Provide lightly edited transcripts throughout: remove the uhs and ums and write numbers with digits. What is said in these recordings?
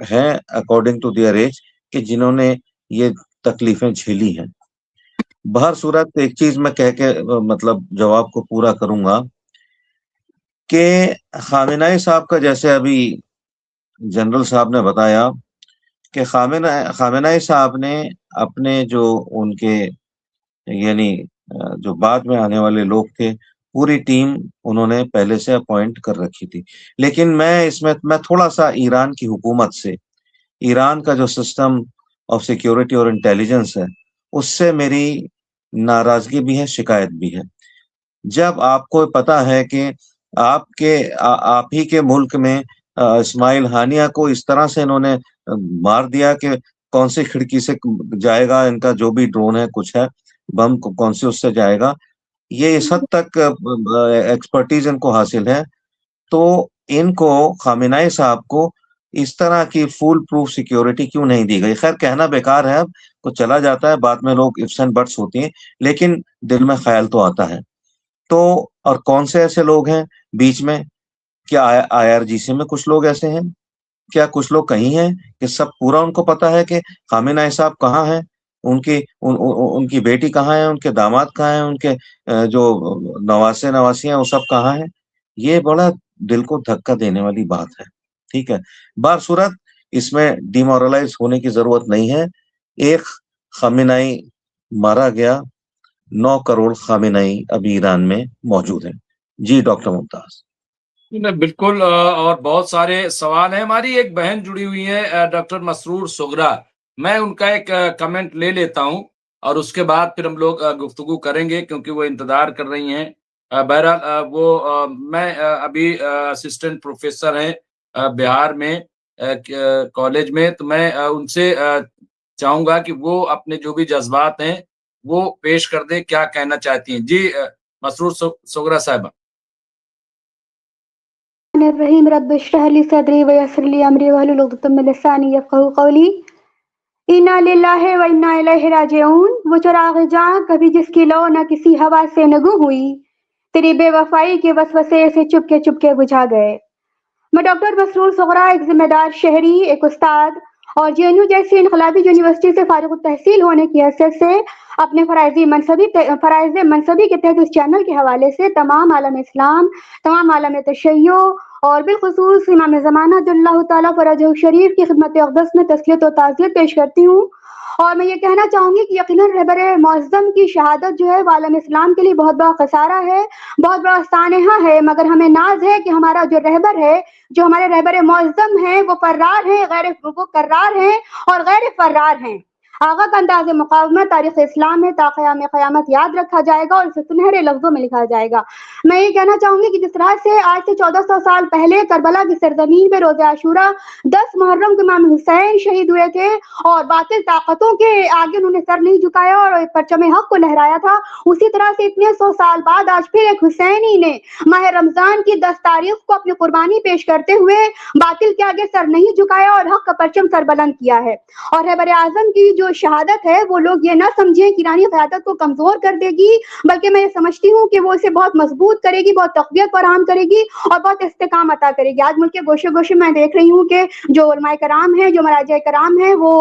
ہیں according to their age کہ جنہوں نے یہ تکلیفیں جھیلی ہیں. بہر صورت ایک چیز میں کہہ کے مطلب جواب کو پورا کروں گا کہ خامنہئی صاحب کا جیسے ابھی جنرل صاحب نے بتایا کہ خامنہئی صاحب نے اپنے جو ان کے یعنی جو بعد میں آنے والے لوگ تھے پوری ٹیم انہوں نے پہلے سے اپوائنٹ کر رکھی تھی. لیکن میں تھوڑا سا ایران کی حکومت سے، ایران کا جو سسٹم آف سیکیورٹی اور انٹیلیجنس ہے اس سے میری ناراضگی بھی ہے، شکایت بھی ہے. جب آپ کو پتا ہے کہ آپ ہی کے ملک میں اسماعیل ہانیہ کو اس طرح سے انہوں نے مار دیا کہ کون سی کھڑکی سے جائے گا ان کا جو بھی ڈرون ہے کچھ ہے، بم کون سے اس سے جائے گا، یہ اس حد تک ایکسپرٹیز ان کو حاصل ہے. تو ان کو خامنہئی صاحب کو اس طرح کی فول پروف سیکیورٹی کیوں نہیں دی گئی؟ خیر کہنا بیکار ہے، اب تو چلا جاتا ہے، بعد میں لوگ ifs and buts ہوتی ہیں، لیکن دل میں خیال تو آتا ہے. تو اور کون سے ایسے لوگ ہیں بیچ میں؟ کیا IRGC میں کچھ لوگ ایسے ہیں؟ کیا کچھ لوگ کہیں ہیں کہ سب پورا ان کو پتا ہے کہ خامنہئی صاحب کہاں ہیں، ان کی بیٹی کہاں ہے، ان کے داماد کہاں ہیں، ان کے جو نواسی ہیں وہ سب کہاں ہیں؟ یہ بڑا دل کو دھکا دینے والی بات ہے. ٹھیک ہے، بہر صورت اس میں ڈیمورلائز ہونے کی ضرورت نہیں ہے. ایک خامنہئی مارا گیا، 9 کروڑ خامنہئی ابھی ایران میں موجود ہیں. جی ڈاکٹر ممتاز. بالکل، اور بہت سارے سوال ہیں. ہماری ایک بہن جڑی ہوئی ہے ڈاکٹر مسرور سغرا، میں ان کا ایک کمنٹ لے لیتا ہوں اور اس کے بعد پھر ہم لوگ گفتگو کریں گے کیونکہ وہ انتظار کر رہی ہیں. بہرحال وہ میں ابھی اسسٹنٹ پروفیسر ہیں بہار میں کالج میں، تو میں ان سے چاہوں گا کہ وہ اپنے جو بھی جذبات ہیں وہ پیش کر دیں، کیا کہنا چاہتی ہیں. جی مسرور سغرا صاحبہ. الرحیم رب اشرح لی صدری ویسر لی امری واحلل عقدۃ من لسانی یفقہوا قولی. انا للہ و انا الیہ راجعون. وہ چراغ جاں کبھی جس کی لو نہ کسی ہوا سے نگو ہوئی، تیری بے وفائی کے وسوسے سے چپ کے بجھا گئے. میں ڈاکٹر مسرور سغرا، ایک ذمہ دار شہری، ایک استاد اور JNU جیسی انقلابی یونیورسٹی سے فارغ التحصیل ہونے کی حیثیت سے اپنے فرائض منصبی کے تحت اس چینل کے حوالے سے تمام عالم اسلام، تمام عالم تشیع اور بالخصوص امام زمانہ جو اللہ تعالیٰ فرجہ شریف کی خدمت اقدس میں تسلیت و تعزیت پیش کرتی ہوں. اور میں یہ کہنا چاہوں گی کہ یقیناً رہبر معظم کی شہادت جو ہے وہ عالم اسلام کے لیے بہت بڑا خسارہ ہے، بہت بڑا سانحہ ہے. مگر ہمیں ناز ہے کہ ہمارا جو رہبر ہے، جو ہمارے رہبر معظم ہیں، وہ فرار ہیں، وہ کرار ہیں اور غیر فرار ہیں. آغا کا انداز مقاومت تاریخ اسلام میں تا قیام قیامت یاد رکھا جائے گا اور اسے سنہرے لفظوں میں لکھا جائے گا. میں یہ کہنا چاہوں گی کہ جس طرح سے آج سے 1400 سال پہلے کربلا کی سرزمین پہ روز عاشورہ 10 محرم کو امام حسین شہید ہوئے تھے اور باطل طاقتوں کے آگے انہوں نے سر نہیں جھکایا اور پرچم حق کو لہرایا تھا، اسی طرح سے اتنے 100 سال بعد آج پھر ایک حسینی نے ماہ رمضان کی 10 تاریخ کو اپنی قربانی پیش کرتے ہوئے باطل کے آگے سر نہیں جھکایا اور حق کا پرچم سر بلند کیا ہے. اور رہبر اعظم کی جو شہادت ہے وہ لوگ یہ نہ سمجھیں کہ ایرانی قیادت کو کمزور کر دے گی، بلکہ میں یہ سمجھتی ہوں کہ وہ اسے بہت مضبوط کرے گی، بہت تقویت فراہم کرے گی اور بہت استحکام عطا کرے گی. آج ملک کے گوشے گوشے میں دیکھ رہی ہوں کہ جو علماء کرام ہیں، جو مراجع کرام ہیں، وہ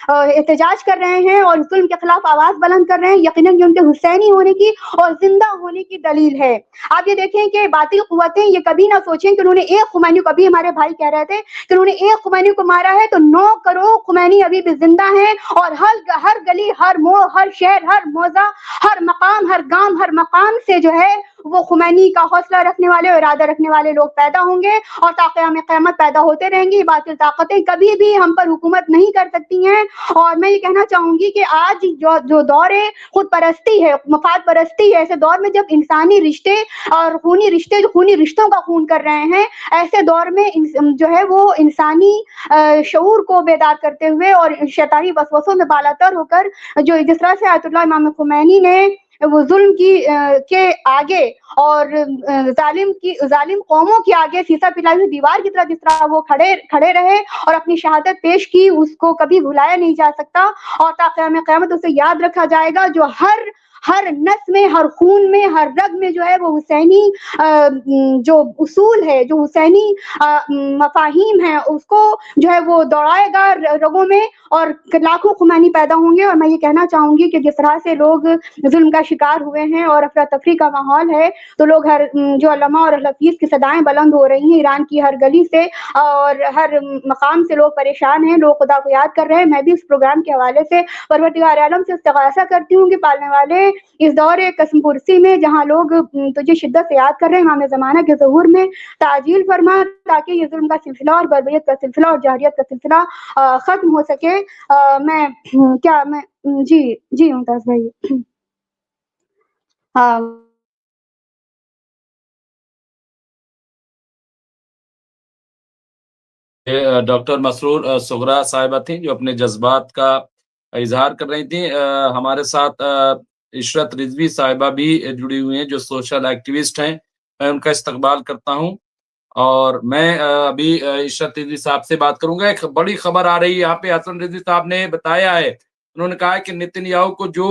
احتجاج کر رہے ہیں اور ظلم کے خلاف آواز بلند کر رہے ہیں. یقیناً یہ ان کے حسینی ہونے کی اور زندہ ہونے کی دلیل ہے. آپ یہ دیکھیں کہ باطل قوتیں یہ کبھی نہ سوچیں کہ انہوں نے ایک خمینی کو، ابھی ہمارے بھائی کہہ رہے تھے کہ انہوں نے ایک خمینی کو مارا ہے تو 9 کروڑ خمینی ابھی بھی زندہ ہیں اور ہر گلی، ہر موڑ، ہر شہر، ہر موضع، ہر مقام، ہر گام، ہر مقام سے جو ہے وہ خمینی کا حوصلہ رکھنے والے اور ارادہ رکھنے والے لوگ پیدا ہوں گے اور تا قیام قیامت پیدا ہوتے رہیں گی. باطل طاقتیں کبھی بھی ہم پر حکومت نہیں کر سکتی ہیں. اور میں یہ کہنا چاہوں گی کہ آج جو دور خود پرستی ہے، مفاد پرستی ہے، ایسے دور میں جب انسانی رشتے اور خونی رشتوں کا خون کر رہے ہیں، ایسے دور میں جو ہے وہ انسانی شعور کو بیدار کرتے ہوئے اور شیطانی وسوسوں میں بالاتر ہو کر جو جس طرح سے آیت اللہ امام خمینی نے وہ ظلم کے آگے اور ظالم قوموں کے آگے سیسا پلائی ہوئی دیوار کی طرح جس طرح وہ کھڑے رہے اور اپنی شہادت پیش کی، اس کو کبھی بھلایا نہیں جا سکتا اور تا قیام قیامت اسے یاد رکھا جائے گا. جو ہر نس میں، ہر خون میں، ہر رگ میں جو ہے وہ حسینی جو اصول ہے، جو حسینی مفاہیم ہیں، اس کو جو ہے وہ دوڑائے گا رگوں میں، اور لاکھوں خمینی پیدا ہوں گے۔ اور میں یہ کہنا چاہوں گی کہ جس طرح سے لوگ ظلم کا شکار ہوئے ہیں اور افراتفری کا ماحول ہے، تو لوگ جو علماء اور حفیظ کی صدائیں بلند ہو رہی ہیں ایران کی ہر گلی سے اور ہر مقام سے، لوگ پریشان ہیں، لوگ خدا کو یاد کر رہے ہیں۔ میں بھی اس پروگرام کے حوالے سے پروردگار عالم سے استغاثہ کرتی ہوں کہ پالنے والے اس دور قسم پرسی میں جہاں لوگ تجھے شدت سے یاد کر رہے ہیں، امام زمانہ کے ظہور میں تعجیل فرما، تاکہ یہ ظلم کا سلسلہ اور بربریت کا سلسلہ اور جاہلیت کا سلسلہ ختم ہو سکے۔ میں جی ممتاز بھائی، ڈاکٹر مسرور صغرا صاحبہ تھیں جو اپنے جذبات کا اظہار کر رہی تھیں۔ ہمارے ساتھ عشرت رضوی صاحبہ بھی جڑی ہوئی ہیں جو سوشل ایکٹیوسٹ ہیں، میں ان کا استقبال کرتا ہوں۔ اور میں ابھی عشرت رضوی صاحب سے بات کروں گا۔ ایک بڑی خبر آ رہی ہے یہاں پہ، حسن رضوی صاحب نے بتایا ہے، انہوں نے کہا ہے کہ نتن یاہو کو جو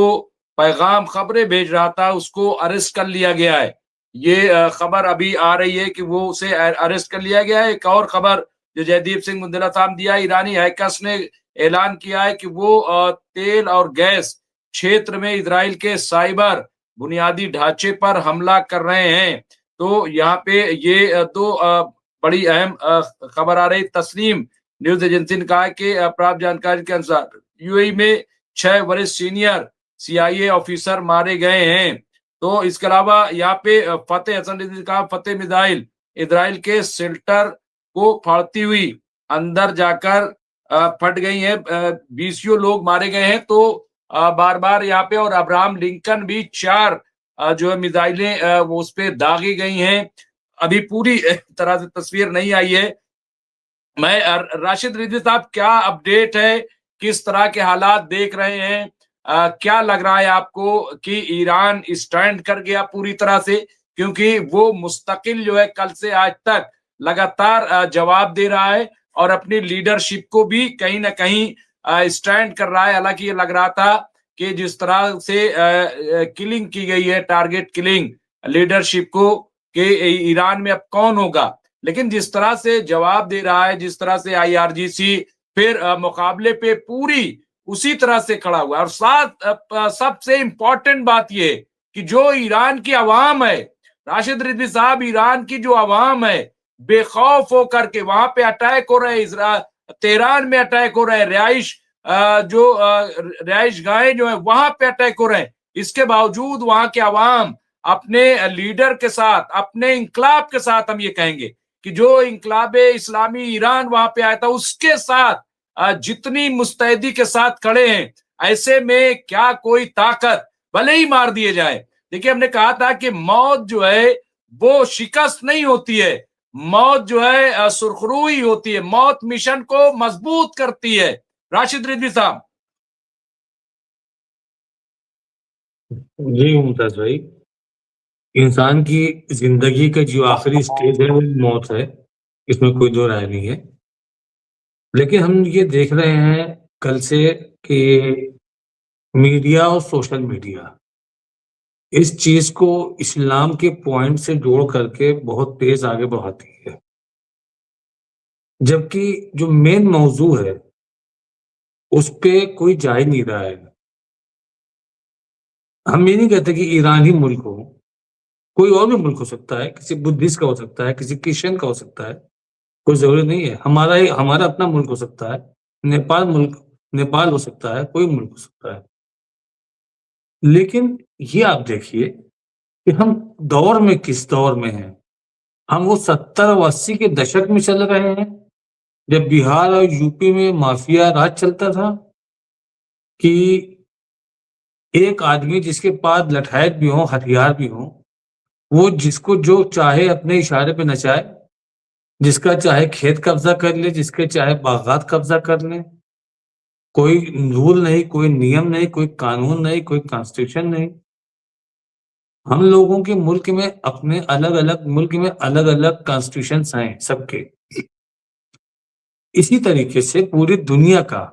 پیغام خبریں بھیج رہا تھا اس کو اریسٹ کر لیا گیا ہے۔ یہ خبر ابھی آ رہی ہے کہ وہ اسے اریسٹ کر لیا گیا ہے۔ ایک اور خبر جو جیدیپ سنگھ مندرا صاحب دیا، ایرانی ہیکرز نے اعلان کیا ہے کہ وہ تیل اور گیس چھیتر میں اسرائیل کے سائبر بنیادی ڈھانچے پر حملہ کر رہے ہیں۔ تو یہاں پہ یہ دو بڑی اہم خبر آ رہی۔ تسلیم نیوز ایجنسی نے کہا کہ پراپت جانکاری کے انسار یو اے میں 6 وریش سینئر CIA آفیسر مارے گئے ہیں۔ تو اس کے علاوہ یہاں پہ فتح، حسن رضوی نے کہا فتح میزائل اسرائیل کے شیلٹر کو پھاڑتی ہوئی اندر جا کر پھٹ گئی ہیں، 20 لوگ مارے گئے ہیں۔ تو بار بار یہاں پہ، اور ابراہم لنکن بھی 4 جو ہے میزائلیں وہ اس پہ داغی گئی ہیں۔ ابھی پوری طرح سے تصویر نہیں آئی ہے۔ میں راشد رضوی صاحب، کیا اپڈیٹ ہے، کس طرح کے حالات دیکھ رہے ہیں؟ کیا لگ رہا ہے آپ کو کہ ایران اسٹینڈ کر گیا پوری طرح سے؟ کیونکہ وہ مستقل جو ہے کل سے آج تک لگاتار جواب دے رہا ہے اور اپنی لیڈرشپ کو بھی کہیں نہ کہیں اسٹینڈ کر رہا ہے۔ حالانکہ یہ لگ رہا تھا کہ جس طرح سے کلنگ کی گئی ہے، ٹارگٹ کلنگ لیڈرشپ کو، کہ ایران میں اب کون ہوگا، لیکن جس طرح سے جواب دے رہا ہے، جس طرح سے IRGC پھر مقابلے پہ پوری اسی طرح سے کھڑا ہوا ہے۔ اور ساتھ سب سے امپورٹنٹ بات یہ کہ جو ایران کی عوام ہے، راشد رضوی صاحب، ایران کی جو عوام ہے بے خوف ہو کر کے وہاں پہ اٹیک ہو رہے، تہران میں اٹیک ہو رہے، رہائش گاہیں جو ہیں وہاں پہ اٹیک ہو رہے ہیں، اس کے باوجود وہاں کے عوام اپنے لیڈر کے ساتھ، اپنے انقلاب کے ساتھ، ہم یہ کہیں گے کہ جو انقلاب اسلامی ایران وہاں پہ آیا تھا اس کے ساتھ جتنی مستعدی کے ساتھ کھڑے ہیں۔ ایسے میں کیا کوئی طاقت بھلے ہی مار دیے جائے، دیکھیے ہم نے کہا تھا کہ موت جو ہے وہ شکست نہیں ہوتی ہے، موت جو ہے سرخروئی ہوتی ہے، موت مشن کو مضبوط کرتی ہے۔ راشد رضوی صاحب۔ جی ممتاز بھائی، انسان کی زندگی کا جو آخری سٹیج ہے وہ موت ہے، اس میں کوئی دو رائے نہیں ہے۔ لیکن ہم یہ دیکھ رہے ہیں کل سے کہ میڈیا اور سوشل میڈیا اس چیز کو اسلام کے پوائنٹ سے جوڑ کر کے بہت تیز آگے بڑھاتی ہے، جبکہ جو مین موضوع ہے اس پہ کوئی جا ہی نہیں رہا ہے۔ ہم یہ نہیں کہتے کہ ایران ہی ملک ہو، کوئی اور بھی ملک ہو سکتا ہے، کسی بدھسٹ کا ہو سکتا ہے، کسی کرسچن کا ہو سکتا ہے، کوئی ضروری نہیں ہے۔ ہمارا اپنا ملک ہو سکتا ہے، نیپال ہو سکتا ہے، کوئی ملک ہو سکتا ہے۔ لیکن یہ آپ دیکھیے کہ ہم دور میں کس دور میں ہیں۔ ہم وہ 70 و 80 کے دشک میں چل رہے ہیں جب بہار اور UP میں مافیا راج چلتا تھا، کہ ایک آدمی جس کے پاس لٹھائت بھی ہوں، ہتھیار بھی ہوں، وہ جس کو جو چاہے اپنے اشارے پہ نچائے، جس کا چاہے کھیت قبضہ کر لے، جس کے چاہے باغات قبضہ کر لیں، کوئی رول نہیں، کوئی نیم نہیں، کوئی قانون نہیں، کوئی کانسٹیٹیوشن نہیں۔ ہم لوگوں کے ملک میں اپنے الگ الگ کانسٹیٹیوشنز ہیں سب کے۔ اسی طریقے سے پوری دنیا کا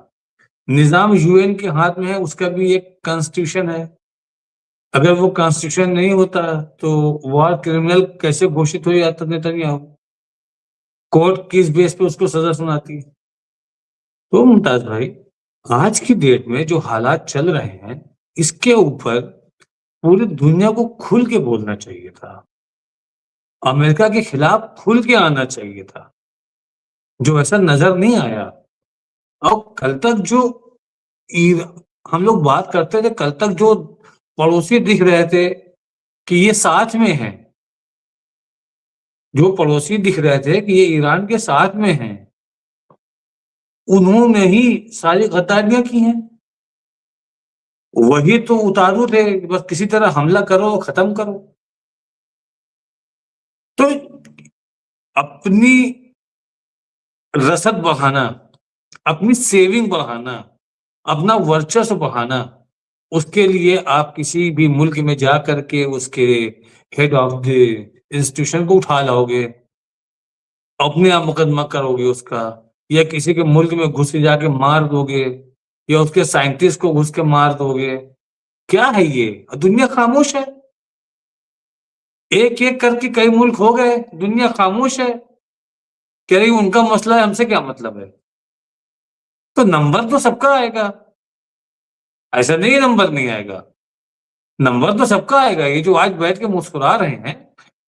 نظام UN کے ہاتھ میں ہے، اس کا بھی ایک کانسٹیٹیوشن ہے۔ اگر وہ کانسٹیٹیوشن نہیں ہوتا تو وار کرمنل کیسے گھوشت ہو جاتا نیتنیاہو؟ کورٹ کس بیس پہ اس کو سزا سناتی؟ تو ممتاز بھائی، آج کی ڈیٹ میں جو حالات چل رہے ہیں اس کے اوپر پوری دنیا کو کھل کے بولنا چاہیے تھا، امریکہ کے خلاف کھل کے آنا چاہیے تھا، جو ایسا نظر نہیں آیا۔ اور کل تک جو ہم لوگ بات کرتے تھے، کل تک جو پڑوسی دکھ رہے تھے کہ یہ ساتھ میں ہیں، جو پڑوسی دکھ رہے تھے کہ یہ ایران کے ساتھ میں ہیں، انہوں نے ہی ساری غداریاں کی ہیں۔ وہی تو اتارو تھے، بس کسی طرح حملہ کرو، ختم کرو۔ تو اپنی رسد بڑھانا، اپنی سیونگ بڑھانا، اپنا ورچسو بڑھانا، اس کے لیے آپ کسی بھی ملک میں جا کر کے اس کے ہیڈ آف دی انسٹیٹیوشن کو اٹھا لاؤ گے، اپنے آپ مقدمہ کرو گے اس کا، یا کسی کے ملک میں گھس کے جا کے مار دو گے، یا اس کے سائنٹسٹ کو گھس کے مار دو گے۔ کیا ہے یہ؟ دنیا خاموش ہے، ایک ایک کر کے کئی ملک ہو گئے، دنیا خاموش ہے، کہہ رہی ان کا مسئلہ ہے، ہم سے کیا مطلب ہے؟ تو نمبر تو سب کا آئے گا، ایسا نہیں نمبر نہیں آئے گا، نمبر تو سب کا آئے گا۔ یہ جو آج بیٹھ کے مسکرا رہے ہیں،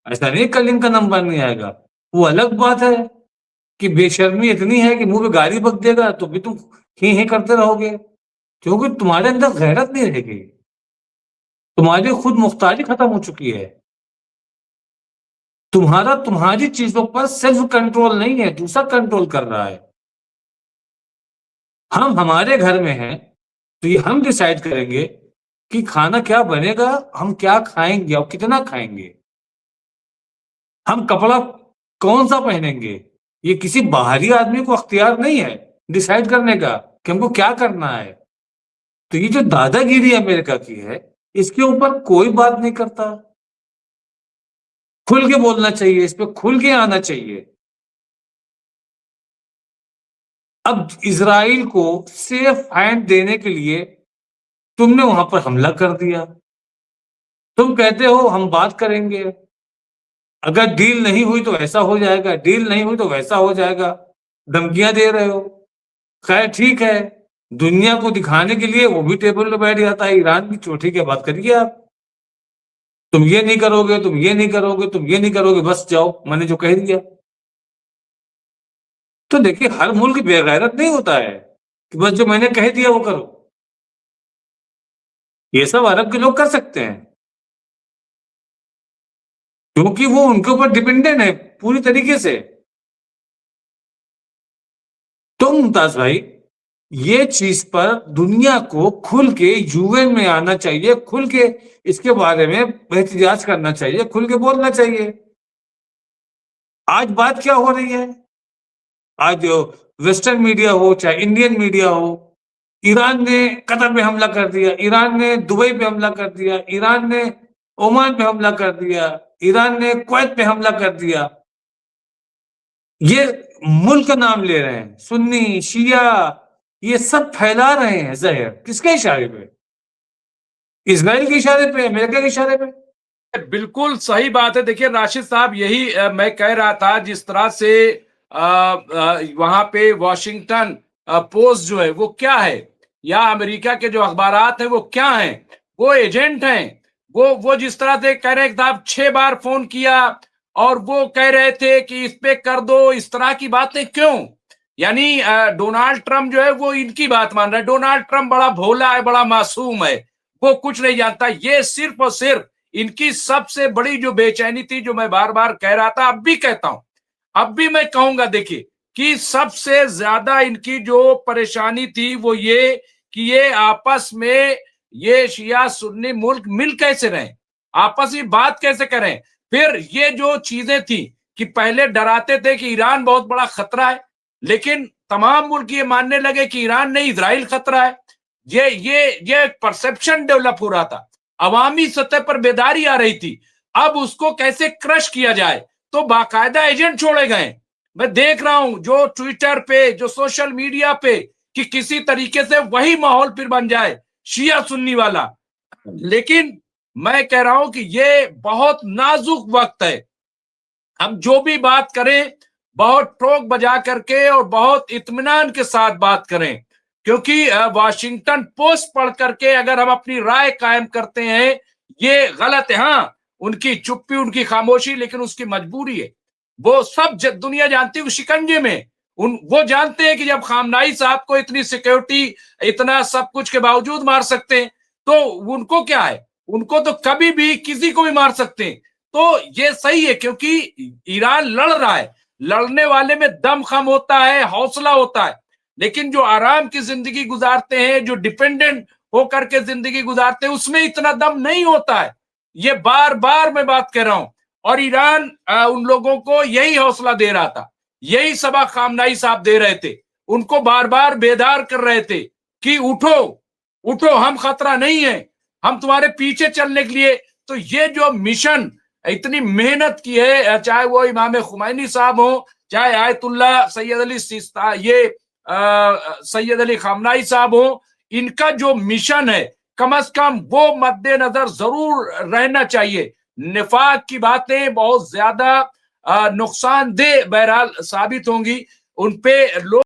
ایسا نہیں کل ان کا نمبر نہیں آئے گا۔ وہ الگ بات ہے کہ بے شرمی اتنی ہے کہ منہ پہ گالی بک دے گا تو بھی تم ہی کرتے رہو گے، کیونکہ تمہارے اندر غیرت نہیں رہے گی، تمہاری خود مختاری ختم ہو چکی ہے، تمہاری چیزوں پر سیلف کنٹرول نہیں ہے، دوسرا کنٹرول کر رہا ہے۔ ہم ہمارے گھر میں ہیں تو یہ ہم ڈیسائیڈ کریں گے کہ کھانا کیا بنے گا، ہم کیا کھائیں گے اور کتنا کھائیں گے، ہم کپڑا کون سا پہنیں گے۔ یہ کسی باہری آدمی کو اختیار نہیں ہے ڈیسائیڈ کرنے کا کہ ہم کو کیا کرنا ہے۔ تو یہ جو دادا گیری امریکہ کی ہے، اس کے اوپر کوئی بات نہیں کرتا۔ کھل کے بولنا چاہیے، اس پہ کھل کے آنا چاہیے۔ اب اسرائیل کو سیف ہینڈ دینے کے لیے تم نے وہاں پر حملہ کر دیا، تم کہتے ہو ہم بات کریں گے، اگر ڈیل نہیں ہوئی تو ایسا ہو جائے گا، ڈیل نہیں ہوئی تو ویسا ہو جائے گا، دھمکیاں دے رہے ہو۔ خیر ٹھیک ہے، دنیا کو دکھانے کے لیے وہ بھی ٹیبل پہ بیٹھ جاتا ہے، ایران کی چوٹی کی بات کریے آپ، تم یہ نہیں کرو گے، تم یہ نہیں کرو گے، تم یہ نہیں کرو گے، بس جاؤ میں نے جو کہہ دیا۔ تو دیکھیے ہر ملک بے غیرت نہیں ہوتا ہے کہ بس جو میں نے کہہ دیا وہ کرو، یہ سب عرب کے لوگ کر سکتے ہیں کیونکہ وہ ان کے اوپر ڈیپینڈنٹ ہے پوری طریقے سے۔ تو ممتاز بھائی، یہ چیز پر دنیا کو کھل کے یو این میں آنا چاہیے، کھل کے اس کے بارے میں احتجاج کرنا چاہیے، کھل کے بولنا چاہیے۔ آج بات کیا ہو رہی ہے؟ آج ویسٹرن میڈیا ہو چاہے انڈین میڈیا ہو، ایران نے قطر پہ حملہ کر دیا، ایران نے دبئی پہ حملہ کر دیا، ایران نے عمان پہ حملہ کر دیا، ایران نے کویت پہ حملہ کر دیا۔ یہ ملک کا نام لے رہے ہیں، سنی شیعہ، یہ سب پھیلا رہے ہیں زہر، کس کے اشارے پہ؟ اسرائیل کے اشارے پہ، امریکہ کے اشارے پہ۔ بالکل صحیح بات ہے۔ دیکھیے راشد صاحب، یہی میں کہہ رہا تھا، جس طرح سے وہاں پہ واشنگٹن پوسٹ جو ہے وہ کیا ہے، یا امریکہ کے جو اخبارات ہیں وہ کیا ہیں، وہ ایجنٹ ہیں۔ وہ جس طرح سے کہہ رہے ہیں 6 بار فون کیا اور وہ کہہ رہے تھے کہ اس پہ کر دو، اس طرح کی باتیں کیوں؟ یعنی ڈونالڈ ٹرمپ جو ہے وہ ان کی بات مان رہا ہے۔ ڈونالڈ ٹرمپ بڑا بھولا ہے، بڑا معصوم ہے، وہ کچھ نہیں جانتا۔ یہ صرف اور صرف ان کی سب سے بڑی جو بے چینی تھی، جو میں بار بار کہہ رہا تھا، اب بھی کہتا ہوں، اب بھی میں کہوں گا، دیکھیے کہ سب سے زیادہ ان کی جو پریشانی تھی وہ یہ کہ یہ آپس میں یہ شیعہ سنی ملک مل کیسے رہیں، آپس میں بات کیسے کریں۔ پھر یہ جو چیزیں تھی کہ پہلے ڈراتے تھے کہ ایران بہت بڑا خطرہ ہے، لیکن تمام ملک یہ ماننے لگے کہ ایران نہیں، اسرائیل خطرہ ہے۔ یہ پرسپشن ڈیولپ ہو رہا تھا، عوامی سطح پر بیداری آ رہی تھی۔ اب اس کو کیسے کرش کیا جائے، تو باقاعدہ ایجنٹ چھوڑے گئے۔ میں دیکھ رہا ہوں جو ٹویٹر پہ، جو سوشل میڈیا پہ، کہ کسی طریقے سے وہی ماحول پھر بن جائے شیعہ سنی والا۔ لیکن میں کہہ رہا ہوں کہ یہ بہت نازک وقت ہے. ہم جو بھی بات کریں بہت ٹھوک بجا کر کے اور بہت اطمینان کے ساتھ بات کریں, کیونکہ واشنگٹن پوسٹ پڑھ کر کے اگر ہم اپنی رائے قائم کرتے ہیں یہ غلط ہے. ہاں, ان کی چپی, ان کی خاموشی, لیکن اس کی مجبوری ہے. وہ سب دنیا جانتی ہے وہ شکنجے میں. وہ جانتے ہیں کہ جب خامنائی صاحب کو اتنی سیکیورٹی, اتنا سب کچھ کے باوجود مار سکتے ہیں تو ان کو کیا ہے, ان کو تو کبھی بھی کسی کو بھی مار سکتے ہیں. تو یہ صحیح ہے کیونکہ ایران لڑ رہا ہے. لڑنے والے میں دم خم ہوتا ہے, حوصلہ ہوتا ہے, لیکن جو آرام کی زندگی گزارتے ہیں, جو ڈیپینڈنٹ ہو کر کے زندگی گزارتے ہیں, اس میں اتنا دم نہیں ہوتا ہے. یہ بار بار میں بات کر رہا ہوں. اور ایران ان لوگوں کو یہی حوصلہ دے رہا تھا, یہی سبق خامنائی صاحب دے رہے تھے, ان کو بار بار بیدار کر رہے تھے کہ اٹھو اٹھو, ہم خطرہ نہیں ہے, ہم تمہارے پیچھے چلنے کے لیے. تو یہ جو مشن اتنی محنت کی ہے, چاہے وہ امام خمینی صاحب ہوں, چاہے آیت اللہ سید علی سید علی خامنائی صاحب ہوں, ان کا جو مشن ہے کم از کم وہ مد نظر ضرور رہنا چاہیے. نفاق کی باتیں بہت زیادہ نقصان دہ بہرحال ثابت ہوں گی, ان پہ لوگ